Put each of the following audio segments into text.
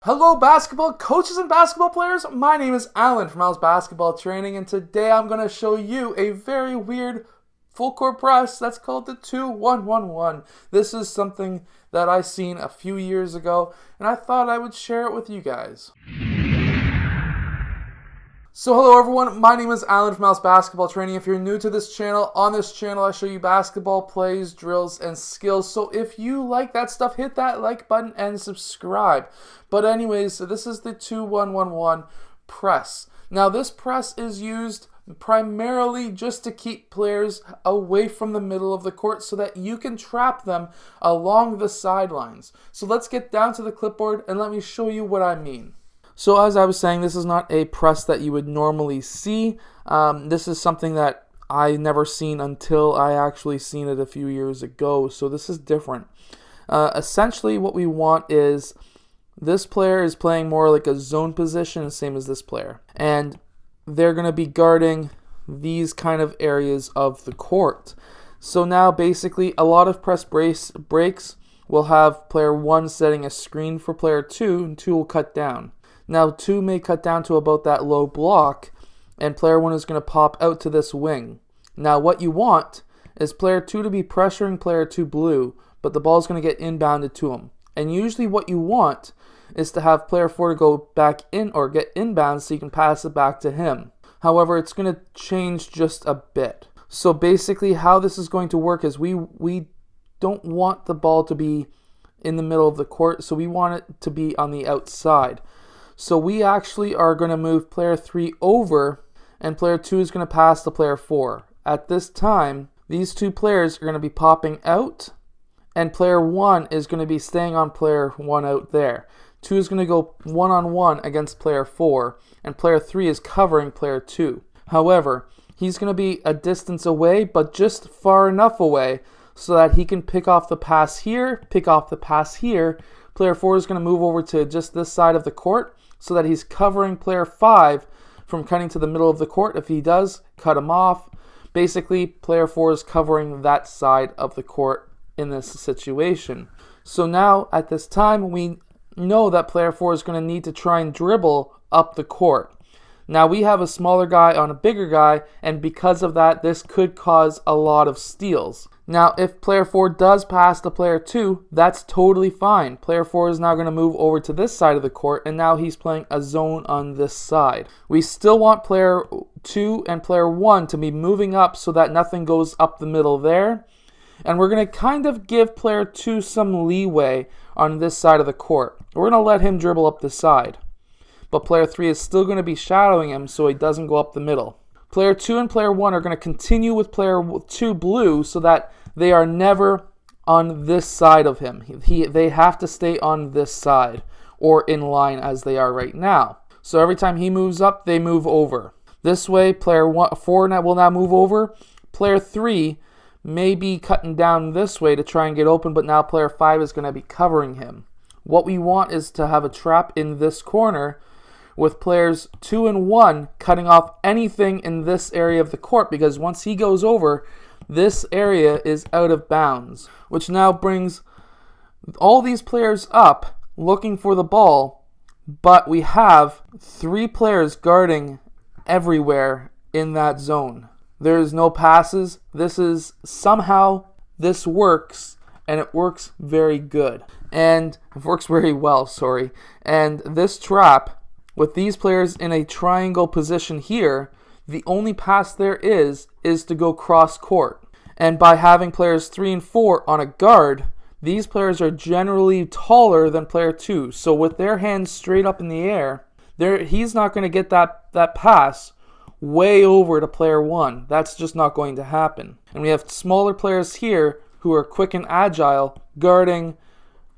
Hello basketball coaches and basketball players, my name is Alan from Al's Basketball Training, and today I'm going to show you a very weird full court press that's called the 2-1-1-1. This is something that I seen a few years ago and I thought I would share it with you guys. So hello everyone, my name is Alan from Al's Basketball Training. If you're new to this channel, on this channel I show you basketball plays, drills, and skills. So if you like that stuff, hit that like button and subscribe. But anyways, so this is the 2-1-1-1 press. Now this press is used primarily just to keep players away from the middle of the court so that you can trap them along the sidelines. So let's get down to the clipboard and let me show you what I mean. So as I was saying, this is not a press that you would normally see. This is something that I never seen until I actually seen it a few years ago. So this is different. Essentially what we want is this player is playing more like a zone position, same as this player. And they're going to be guarding these kind of areas of the court. So now basically a lot of press breaks will have player 1 setting a screen for player 2, and 2 will cut down. Now 2 may cut down to about that low block, and player 1 is going to pop out to this wing. Now what you want is player 2 to be pressuring player 2 blue, but the ball is going to get inbounded to him. And usually what you want is to have player 4 to go back in or get inbound so you can pass it back to him. However, it's going to change just a bit. So basically how this is going to work is we don't want the ball to be in the middle of the court, so we want it to be on the outside. So we actually are going to move player 3 over, and player 2 is going to pass to player 4. At this time, these two players are going to be popping out, and player 1 is going to be staying on player 1 out there. 2 is going to go one-on-one against player 4, and player 3 is covering player 2. However, he's going to be a distance away, but just far enough away so that he can pick off the pass here, pick off the pass here. Player 4 is going to move over to just this side of the court, so that he's covering player 5 from cutting to the middle of the court. If he does, cut him off. Basically, player 4 is covering that side of the court in this situation. So now, at this time, we know that player 4 is going to need to try and dribble up the court. Now, we have a smaller guy on a bigger guy, and because of that, this could cause a lot of steals. Now, if player 4 does pass to player 2, that's totally fine. Player 4 is now going to move over to this side of the court, and now he's playing a zone on this side. We still want player 2 and player 1 to be moving up so that nothing goes up the middle there. And we're going to kind of give player 2 some leeway on this side of the court. We're going to let him dribble up the side. But player 3 is still going to be shadowing him so he doesn't go up the middle. Player 2 and player 1 are going to continue with player 2 blue so that they are never on this side of him. They have to stay on this side or in line as they are right now. So every time he moves up, they move over. This way, player 4 will now move over. Player 3 may be cutting down this way to try and get open, but now player 5 is going to be covering him. What we want is to have a trap in this corner with players 2 and 1 cutting off anything in this area of the court, because once he goes over, this area is out of bounds, which now brings all these players up looking for the ball, but we have 3 players guarding everywhere in that zone. There is no passes. Somehow this works, and it works very good. And it works very well, sorry. And this trap, with these players in a triangle position here, the only pass there is to go cross court. And by having players 3 and 4 on a guard, these players are generally taller than player 2. So with their hands straight up in the air, he's not going to get that pass way over to player 1. That's just not going to happen. And we have smaller players here who are quick and agile guarding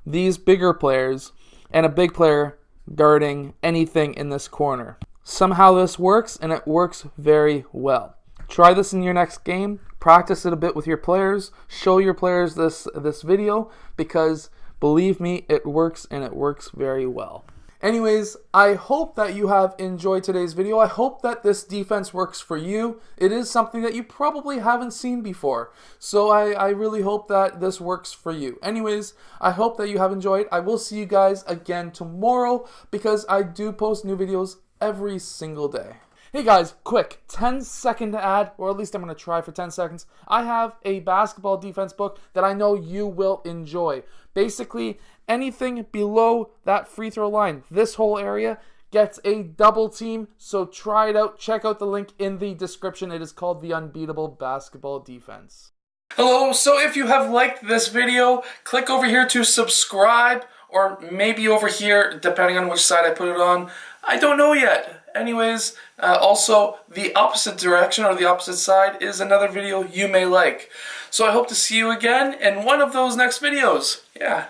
these bigger players, and a big player guarding anything in this corner. Somehow this works, and it works very well. Try this in your next game. Practice it a bit with your players. Show your players this video, because believe me, it works, and it works very well. Anyways, I hope that you have enjoyed today's video. I hope that this defense works for you. It is something that you probably haven't seen before. So I really hope that this works for you. Anyways, I hope that you have enjoyed. I will see you guys again tomorrow because I do post new videos every single day. Hey guys, quick 10-second ad, or at least I'm going to try for 10 seconds. I have a basketball defense book that I know you will enjoy. Basically, anything below that free throw line, this whole area, gets a double team. So try it out. Check out the link in the description. It is called the Unbeatable Basketball Defense. Hello, so if you have liked this video, click over here to subscribe, or maybe over here, depending on which side I put it on. I don't know yet. Anyways, also the opposite direction or the opposite side is another video you may like. So I hope to see you again in one of those next videos. Yeah.